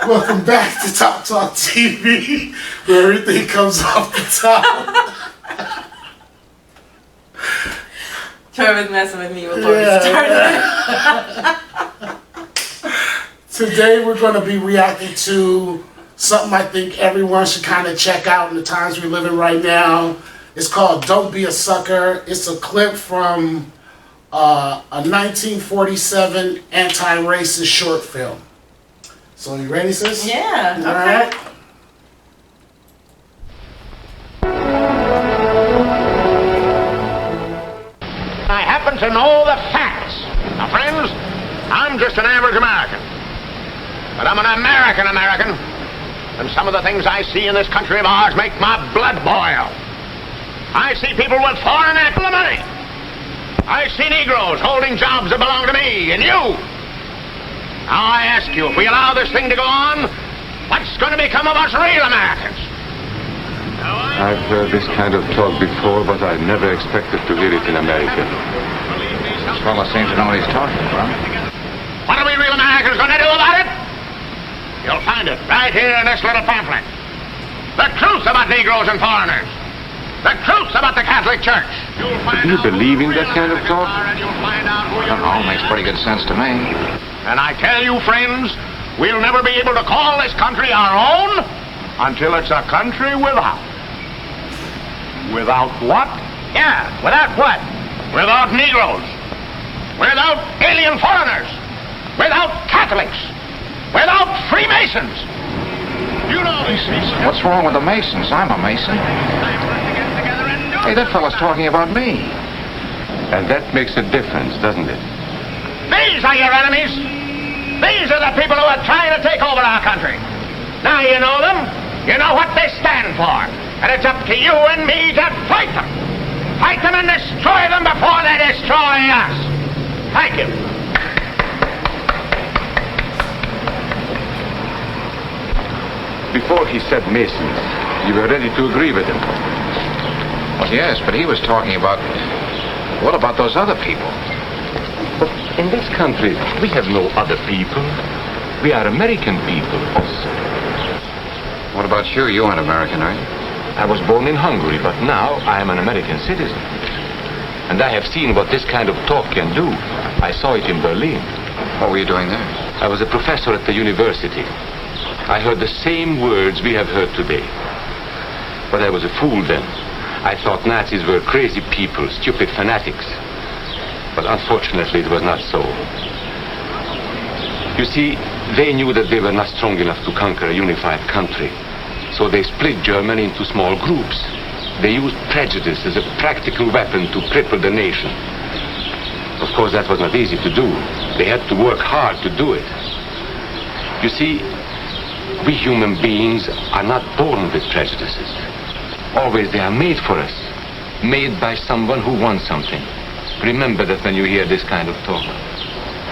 Welcome back to Top Talk TV, where everything comes off the top. Trevor's messing with me before we started. Today we're going to be reacting to something I think everyone should kind of check out in the times we live in right now. It's called Don't Be a Sucker. It's a clip from a 1947 anti-racist short film. So you ready, sis? Yeah, All okay. right. I happen to know the facts. Now, friends, I'm just an average American. But I'm an American, and some of the things I see in this country of ours make my blood boil. I see people with foreign money. I see Negroes holding jobs that belong to me and you. Now I ask you, if we allow this thing to go on, what's going to become of us real Americans? I've heard this kind of talk before, but I never expected to hear it in America. This fellow seems to know what he's talking about. What are we real Americans going to do about it? You'll find it right here in this little pamphlet. The truth about Negroes and foreigners. The truth about the Catholic Church. Do you believe in that kind of talk? I don't know, makes pretty good sense to me. And I tell you, friends, we'll never be able to call this country our own until it's a country without. Without what? Yeah, without what? Without Negroes. Without alien foreigners. Without Catholics. Without Freemasons. You know these things. What's wrong with the Masons? I'm a Mason. Hey, that fellow's talking about me. And that makes a difference, doesn't it? These are your enemies. These are the people who are trying to take over our country. Now you know them. You know what they stand for. And it's up to you and me to fight them. Fight them and destroy them before they destroy us. Thank you. Before he said Masons, you were ready to agree with him. Well, yes, but he was talking about... What about those other people? But in this country, we have no other people. We are American people also. What about you? You aren't American, are you? I was born in Hungary, but now I am an American citizen. And I have seen what this kind of talk can do. I saw it in Berlin. What were you doing there? I was a professor at the university. I heard the same words we have heard today. But I was a fool then. I thought Nazis were crazy people, stupid fanatics. But unfortunately, it was not so. You see, they knew that they were not strong enough to conquer a unified country. So they split Germany into small groups. They used prejudice as a practical weapon to cripple the nation. Of course, that was not easy to do. They had to work hard to do it. You see, we human beings are not born with prejudices. Always they are made for us. Made by someone who wants something. Remember that when you hear this kind of talk.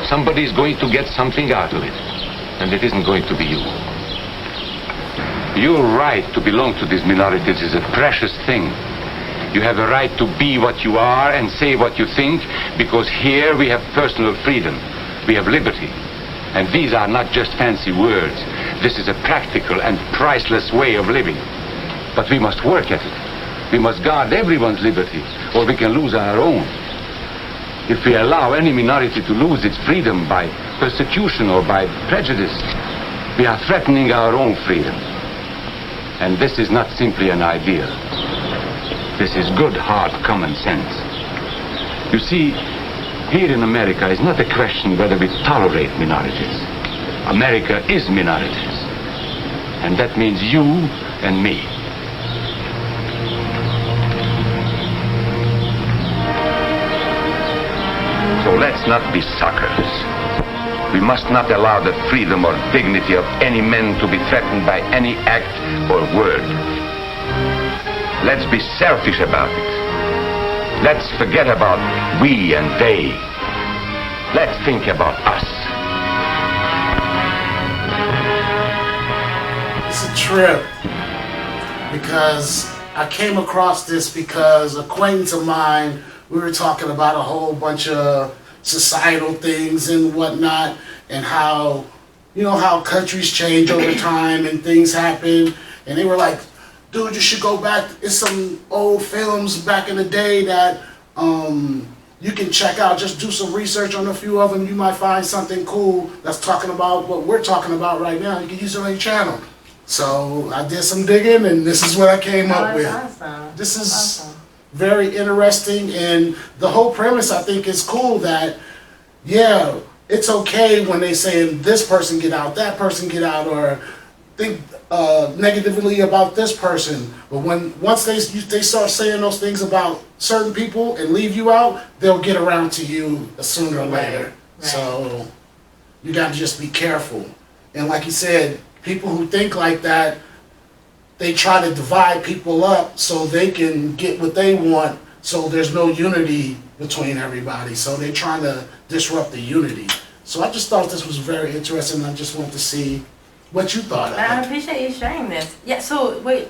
Somebody is going to get something out of it. And it isn't going to be you. Your right to belong to these minorities is a precious thing. You have a right to be what you are and say what you think, because here we have personal freedom. We have liberty. And these are not just fancy words. This is a practical and priceless way of living. But we must work at it. We must guard everyone's liberty, or we can lose our own. If we allow any minority to lose its freedom by persecution or by prejudice, we are threatening our own freedom. And this is not simply an ideal. This is good, hard common sense. You see, here in America is not a question whether we tolerate minorities. America is minorities. And that means you and me. So let's not be suckers. We must not allow the freedom or dignity of any man to be threatened by any act or word. Let's be selfish about it. Let's forget about we and they. Let's think about us. It's a trip because I came across this because an acquaintance of mine, we were talking about a whole bunch of societal things and whatnot, and how you know how countries change over time and things happen, and they were like, dude, you should go back. It's some old films back in the day that you can check out. Just do some research on a few of them. You might find something cool that's talking about what we're talking about right now. You can use it on your channel. So I did some digging, and this is what I came up with. Awesome. This is awesome. very interesting, and the whole premise I think is cool. That yeah, it's okay when they say this person get out, that person get out, or think negatively about this person, but once they start saying those things about certain people and leave you out, they'll get around to you sooner or later. Right. So you got to just be careful. And like you said, people who think like that, they try to divide people up so they can get what they want. So there's no unity between everybody. So they're trying to disrupt the unity. So I just thought this was very interesting. I just want to see what you thought of I it. appreciate you sharing this. Yeah, so wait,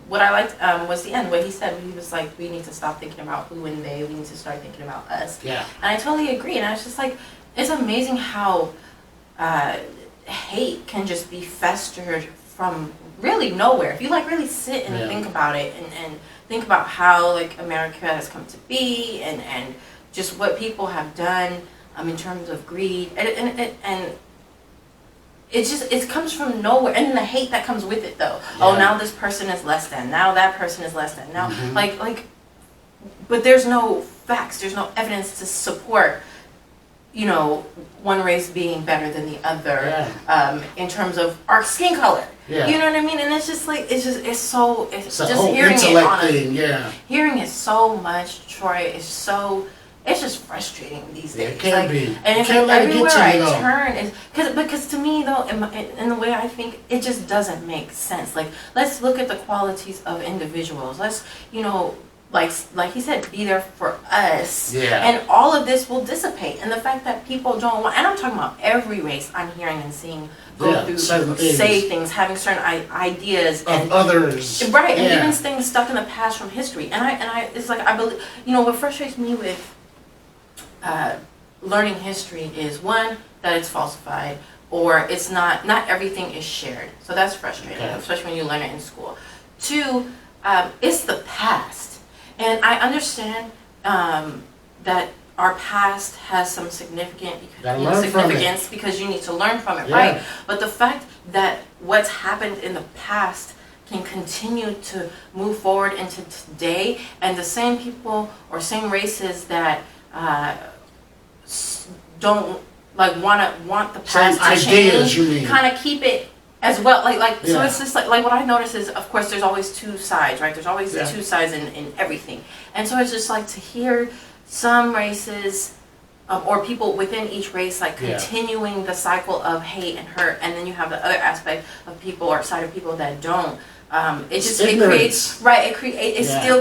what I liked was the end, what he said. He was like, we need to stop thinking about who and they, we need to start thinking about us. Yeah. And I totally agree. And I was just like, it's amazing how hate can just be festered from really nowhere. If you like really sit and think about it and think about how like America has come to be and just what people have done in terms of greed and it comes from nowhere, and then the hate that comes with it though. Yeah. Oh, now this person is less than, now that person is less than, now like but there's no facts, there's no evidence to support, you know, one race being better than the other, in terms of our skin color. Yeah. You know what I mean? And it's just like it's just hearing it on thing, hearing it so much, Troy, is so. It's just frustrating these days. It can be. And it's like everywhere I turn, because to me though, in the way I think, it just doesn't make sense. Like, let's look at the qualities of individuals. Let's, you know, like he said, be there for us. Yeah. And all of this will dissipate. And the fact that people don't want, and I'm talking about every race I'm hearing and seeing go through, say things, having certain ideas of and others. Right, and even things stuck in the past from history. And I it's like I believe, you know, what frustrates me with learning history is one, that it's falsified, or it's not everything is shared. So that's frustrating, especially when you learn it in school. Two, it's the past. And I understand that our past has some significance because you need to learn from it, right? But the fact that what's happened in the past can continue to move forward into today, and the same people or same races that don't like want the past to change, kind of keep it as well. So it's just like what I notice is, of course, there's always two sides, right? There's always two sides in everything, and so it's just like to hear some races or people within each race like continuing the cycle of hate and hurt, and then you have the other aspect of people or side of people that don't. It still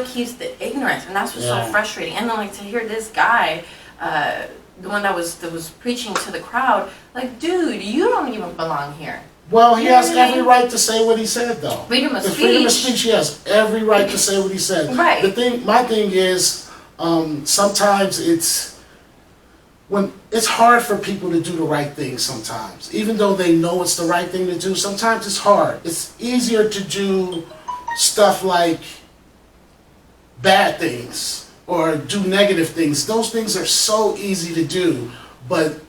keeps the ignorance, and that's what's so frustrating. And then like to hear this guy, the one that was preaching to the crowd, like, dude, you don't even belong here. Well, he has every right to say what he said, though. Freedom of speech. Freedom of speech, he has every right to say what he said. Right. My thing is, sometimes it's hard for people to do the right thing sometimes. Even though they know it's the right thing to do, sometimes it's hard. It's easier to do stuff like bad things or do negative things. Those things are so easy to do, but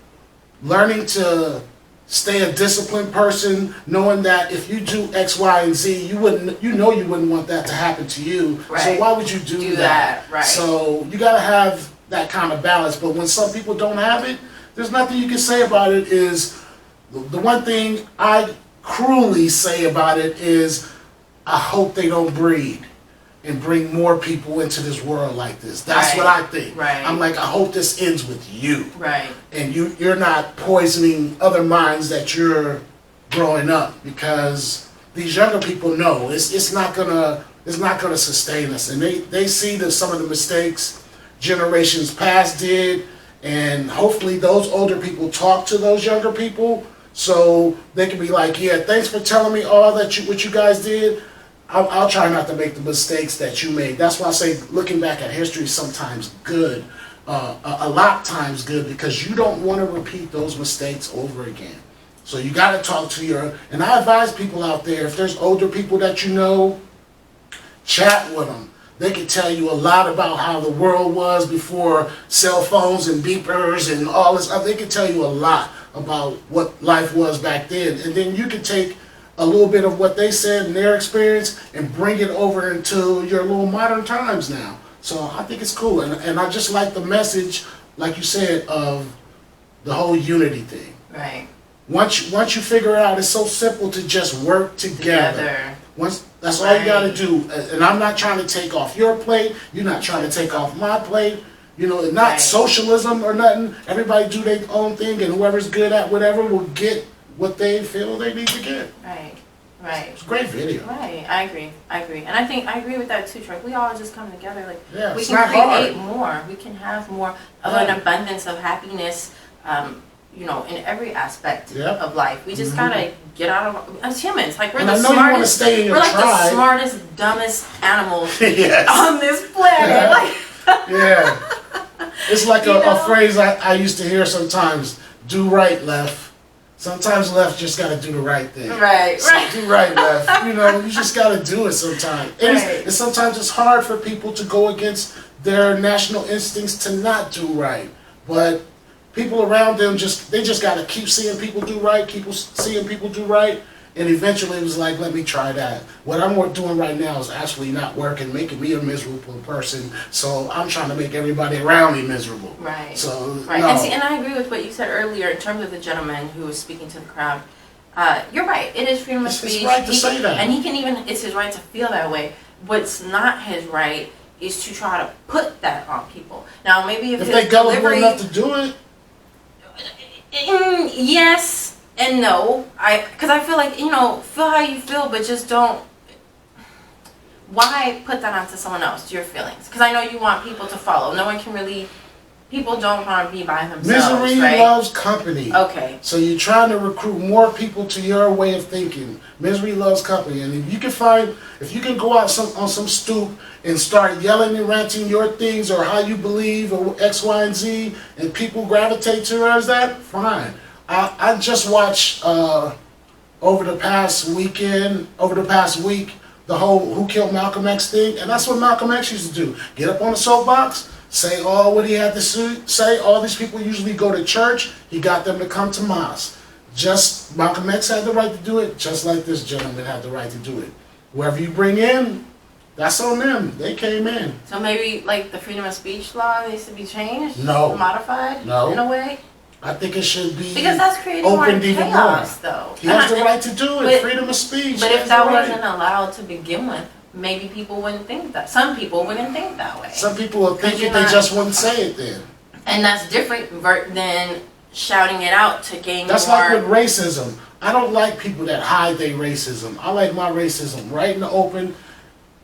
learning to stay a disciplined person, knowing that if you do X, Y, and Z, you wouldn't want that to happen to you. Right. So why would you do that? Right. So you gotta have that kind of balance. But when some people don't have it, there's nothing you can say about it. Is the one thing I cruelly say about it is, I hope they don't breed and bring more people into this world like this. That's what I think. Right. I'm like, I hope this ends with you. Right. And you're not poisoning other minds that you're growing up, because these younger people know it's not gonna sustain us, and they see some of the mistakes generations past did, and hopefully those older people talk to those younger people so they can be like, yeah, thanks for telling me all that what you guys did. I'll try not to make the mistakes that you made. That's why I say looking back at history is sometimes good, a lot times good, because you don't want to repeat those mistakes over again. So you got to talk to and I advise people out there, if there's older people that you know, chat with them. They can tell you a lot about how the world was before cell phones and beepers and all this other. They can tell you a lot about what life was back then. And then you can take a little bit of what they said and their experience and bring it over into your little modern times now. So I think it's cool. And I just like the message, like you said, of the whole unity thing. Right. Once you figure out, it's so simple to just work together. That's all you got to do. And I'm not trying to take off your plate. You're not trying to take off my plate. You know, not socialism or nothing. Everybody do their own thing, and whoever's good at whatever will get what they feel they need to get. Right. Right. It's a great video. Right. I agree. And I think I agree with that too, Troy. We all just come together. Like we it's can not create hard. more. We can have more of an abundance of happiness. You know, in every aspect of life. We just gotta get out of as humans. Like we're the smartest. We're like the smartest, dumbest animals on this planet. Like, it's like a phrase I used to hear sometimes: "Do right, left." Sometimes left just gotta do the right thing. Right. Do right, left. You know, you just gotta do it sometimes. And sometimes it's hard for people to go against their national instincts to not do right, but people around them they just got to keep seeing people do right, and eventually it was like, let me try that. What I'm doing right now is actually not working, making me a miserable person, so I'm trying to make everybody around me miserable. Right. So, right. No. And I agree with what you said earlier in terms of the gentleman who was speaking to the crowd. You're right. It is freedom of speech. It's right to say that. And he can even, it's his right to feel that way. What's not his right is to try to put that on people. Now, maybe if they gullible enough to do it, yes and no. Because I feel like, feel how you feel, but just don't. Why put that onto someone else, your feelings? Because I know you want people to follow. No one can really. People don't want to be by themselves. Misery loves company. Okay. So you're trying to recruit more people to your way of thinking. Misery loves company, and if you can go out on some stoop and start yelling and ranting your things or how you believe or X, Y, and Z, and people gravitate towards that, fine. I just watched over the past week, the whole Who Killed Malcolm X thing, and that's what Malcolm X used to do. Get up on the soapbox, say all what he had to say. All these people usually go to church. He got them to come to mosque. Just Malcolm X had the right to do it, just like this gentleman had the right to do it. Whoever you bring in, that's on them. They came in. So maybe like the freedom of speech law needs to be changed? No. Modified? No. In a way? I think it should be because that's creating more chaos, though. He has the right to do it. Freedom of speech. But if that wasn't allowed to begin with, maybe people wouldn't think that. Some people wouldn't think that way. Some people will think it, they just wouldn't say it then. And that's different than shouting it out to gain more. That's like with racism. I don't like people that hide their racism. I like my racism right in the open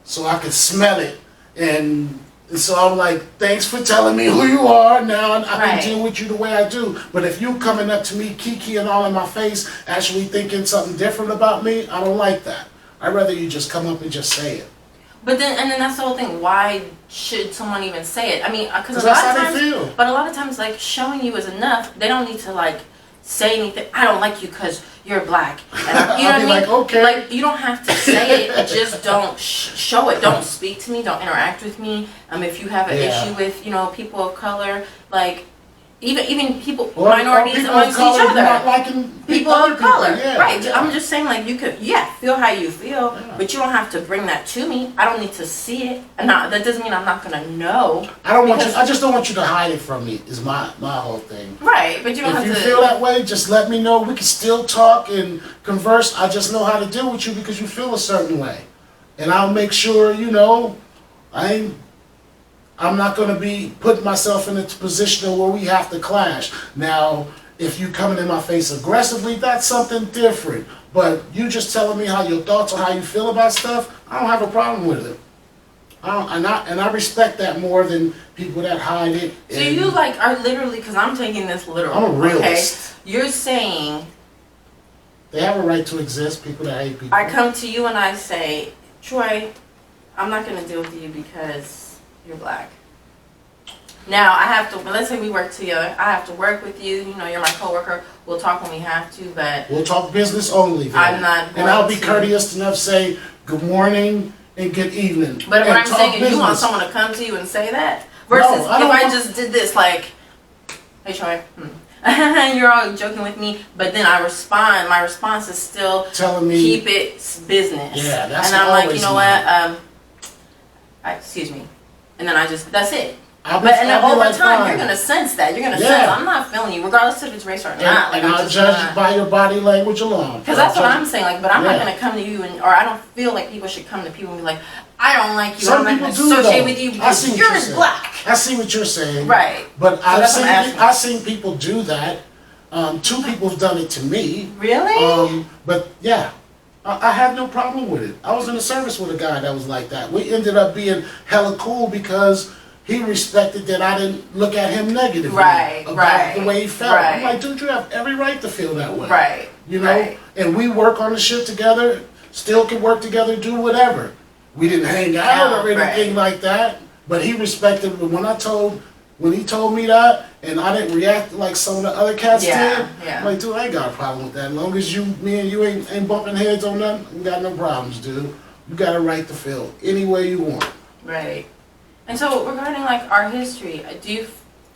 so I can smell it. And so I'm like, thanks for telling me who you are. Now I can deal with you the way I do. But if you coming up to me, kiki and all in my face, actually thinking something different about me, I don't like that. I'd rather you just come up and just say it. But then that's the whole thing. Why should someone even say it? I mean, because that's how they feel. But a lot of times, like, showing you is enough. They don't need to, like, say anything. I don't like you because you're black. And you know what I mean? Like, okay. Like, you don't have to say it. Just don't show it. Don't speak to me. Don't interact with me. If you have an issue with, people of color, like, even people, minorities people amongst each other. Not liking people of color, right? Yeah. I'm just saying, like, you could, feel how you feel, but you don't have to bring that to me. I don't need to see it, and that doesn't mean I'm not gonna know. I just don't want you to hide it from me. Is my whole thing. Right, but you don't have to. If you feel that way, just let me know. We can still talk and converse. I just know how to deal with you because you feel a certain way, and I'll make sure I'm not going to be putting myself in a position where we have to clash. Now, if you coming in my face aggressively, that's something different. But you just telling me how your thoughts or how you feel about stuff, I don't have a problem with it. And I respect that more than people that hide it. So you are literally, because I'm taking this literal. I'm a realist. Okay? You're saying they have a right to exist. People that hate people. I come to you and I say, Troy, I'm not going to deal with you because you're black. Now I have to. Let's say we work together. I have to work with you. You know, you're my coworker. We'll talk when we have to, but We'll talk business only. Then. I'm not. And I'll be courteous enough to say good morning and good evening. But what I'm saying is, business. you want someone to come to you and say that versus if I just did this, like, hey Troy, you're all joking with me, but then I respond. My response is still telling me keep it business. Yeah, that's and I'm like, you know me. what? Excuse me, and then I just that's it. I'll But and then over like, time, fine. you're gonna sense that. You're gonna sense I'm not feeling you, regardless if it's race or not. And I'll judge by your body language alone. Because that's what I'm saying. Like, but I'm not gonna come to you or I don't feel like people should come to people and be like, I don't like you. Some I'm not people gonna do associate though. with you because you're black. I see what you're saying. Right. But So I've seen people do that. 2 people have done it to me. Really? But yeah. I have no problem with it. I was in the service with a guy that was like that. We ended up being hella cool because he respected that I didn't look at him negatively about the way he felt. Right. I'm like, dude, you have every right to feel that way. Right. You know? And we work on the shit together, still can work together, do whatever. We didn't hang out or anything like that, but he respected it. When he told me that, and I didn't react like some of the other cats did, I'm like, dude, I ain't got a problem with that. As long as me and you ain't bumping heads on nothing, we got no problems, dude. You got a right to feel any way you want. Right. And so regarding like our history, do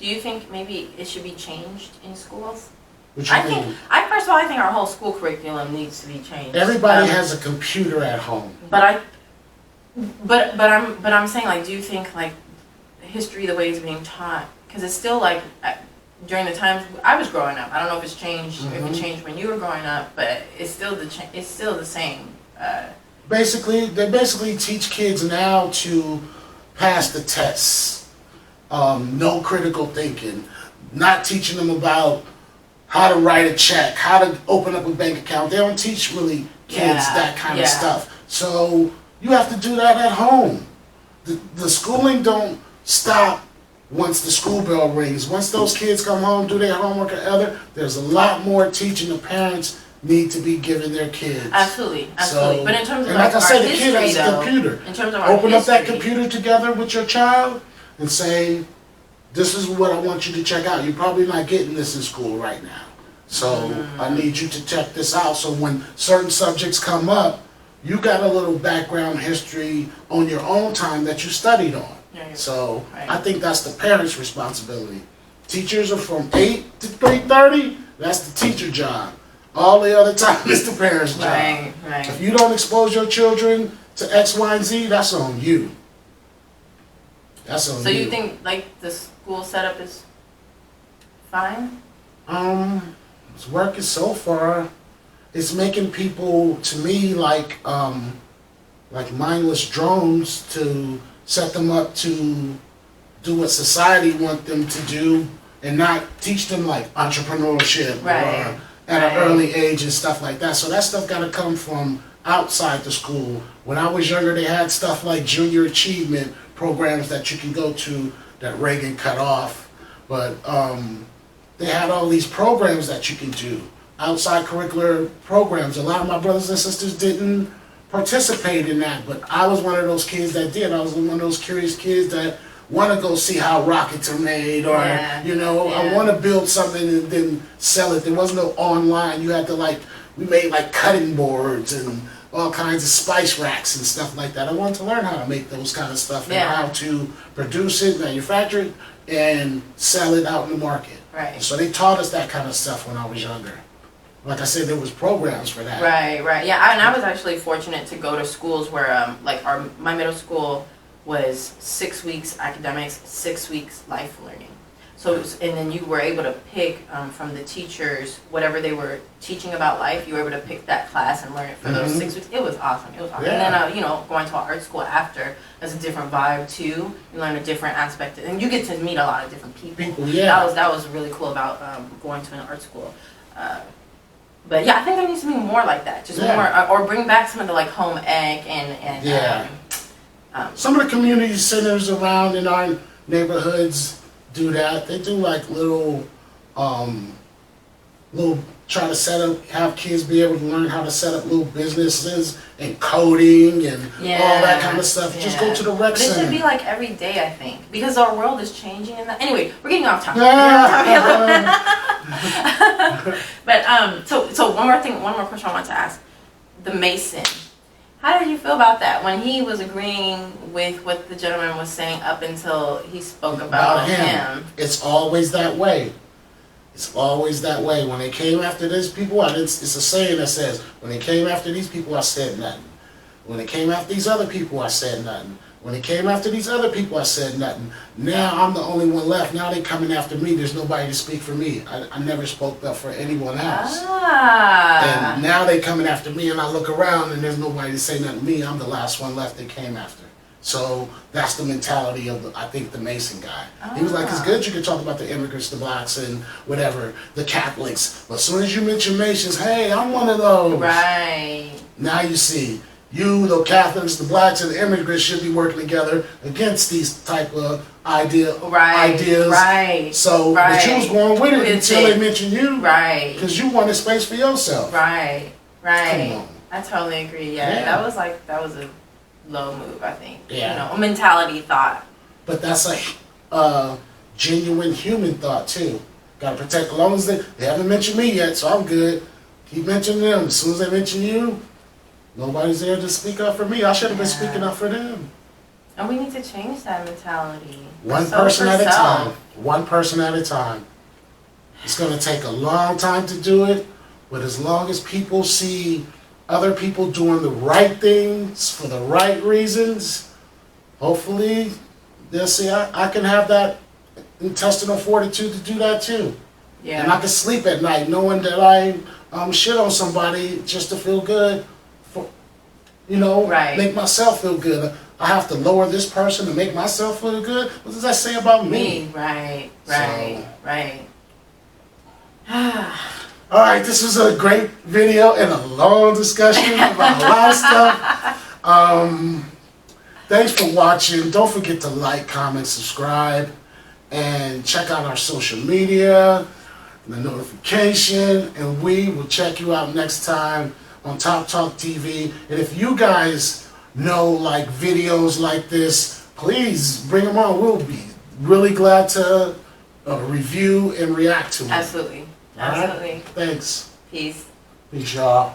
you think maybe it should be changed in schools? What you mean? First of all, I think our whole school curriculum needs to be changed. Everybody has a computer at home. But I'm saying, like, do you think like history the way it's being taught, because it's still like during the times I was growing up, I don't know if it's changed, if it changed when you were growing up, but it's still the same. They basically teach kids now to pass the tests, no critical thinking, not teaching them about how to write a check, how to open up a bank account. They don't teach really kids that kind of stuff. So you have to do that at home. The schooling don't stop once the school bell rings. Once those kids come home, do their homework or other, there's a lot more teaching the parents need to be giving their kids. Absolutely. So, but in terms of like I said, the history, kid has a computer. In terms of our Open up that history, computer together with your child and say, this is what I want you to check out. You're probably not getting this in school right now. So I need you to check this out. So when certain subjects come up, you got a little background history on your own time that you studied on. So I think that's the parents' responsibility. Teachers are from 8 to 3:30. That's the teacher job. All the other time is the parents' job. Right. If you don't expose your children to X, Y, and Z, that's on you. That's on you. So you think like the school setup is fine? It's working so far. It's making people, to me, like mindless drones to set them up to do what society want them to do and not teach them like entrepreneurship or at an early age and stuff like that. So that stuff got to come from outside the school. When I was younger, they had stuff like junior achievement programs that you can go to that Reagan cut off. But they had all these programs that you can do, outside curricular programs. A lot of my brothers and sisters didn't participate in that, but I was one of those kids that did. I was one of those curious kids that want to go see how rockets are made, or I want to build something and then sell it. There wasn't no online. You had to we made cutting boards and all kinds of spice racks and stuff like that. I wanted to learn how to make those kind of stuff and how to produce it, manufacture it, and sell it out in the market. Right. So they taught us that kind of stuff when I was younger. Like I said, there was programs for that. Right. Yeah, and I was actually fortunate to go to schools where, my middle school was 6 weeks academics, 6 weeks life learning. So, and then you were able to pick from the teachers whatever they were teaching about life. You were able to pick that class and learn it for those 6 weeks. It was awesome. Yeah. And then, going to art school after, that's a different vibe too. You learn a different aspect, and you get to meet a lot of different people. That was really cool about going to an art school. But yeah, I think there needs to be more like that. Just more, or bring back some of the home ec and some of the community centers around in our neighborhoods do that. They do little try to have kids be able to learn how to set up little businesses and coding and all that kind of stuff. Just go to the rec But center. it should be like every day, I think, because our world is changing in that. Anyway, we're getting off topic. But so one more question I want to ask: the Mason. How did you feel about that when he was agreeing with what the gentleman was saying up until he spoke about him? It's always that way. It's always that way. When they came after these people, it's a saying that says, when they came after these people, I said nothing. When they came after these other people, I said nothing. When they came after these other people, I said nothing. Now I'm the only one left. Now they coming after me. There's nobody to speak for me. I never spoke up for anyone else. And now they coming after me, and I look around, and there's nobody to say nothing to me. I'm the last one left they came after. So that's the mentality of, I think, the Mason guy. He was like, it's good you can talk about the immigrants, the blacks, and whatever, the Catholics. But as soon as you mention Masons, hey, I'm one of those. Right. Now you see, you, the Catholics, the blacks, and the immigrants should be working together against these type of ideas. Right. So, but you was going with it until they mentioned you. Right. Because you wanted space for yourself. Right. Right. Come on. I totally agree. Yeah. That was a low move, I think. Yeah. You know, a mentality thought. But that's a genuine human thought too. Gotta protect, as long as they haven't mentioned me yet, so I'm good. Keep mentioning them. As soon as they mention you, nobody's there to speak up for me. I should have been speaking up for them. And we need to change that mentality. One person at a time. One person at a time. It's gonna take a long time to do it, but as long as people see other people doing the right things for the right reasons, hopefully they'll see I can have that intestinal fortitude to do that too. Yeah. And I can sleep at night knowing that I shit on somebody just to feel good, make myself feel good. I have to lower this person to make myself feel good. What does that say about me? Right. All right, this was a great video and a long discussion about a lot of stuff. Thanks for watching. Don't forget to like, comment, subscribe, and check out our social media, the notification, and we will check you out next time on Top Talk TV. And if you guys know like videos like this, please bring them on. We'll be really glad to review and react to them. Absolutely. All right? Thanks. Peace. Peace, y'all.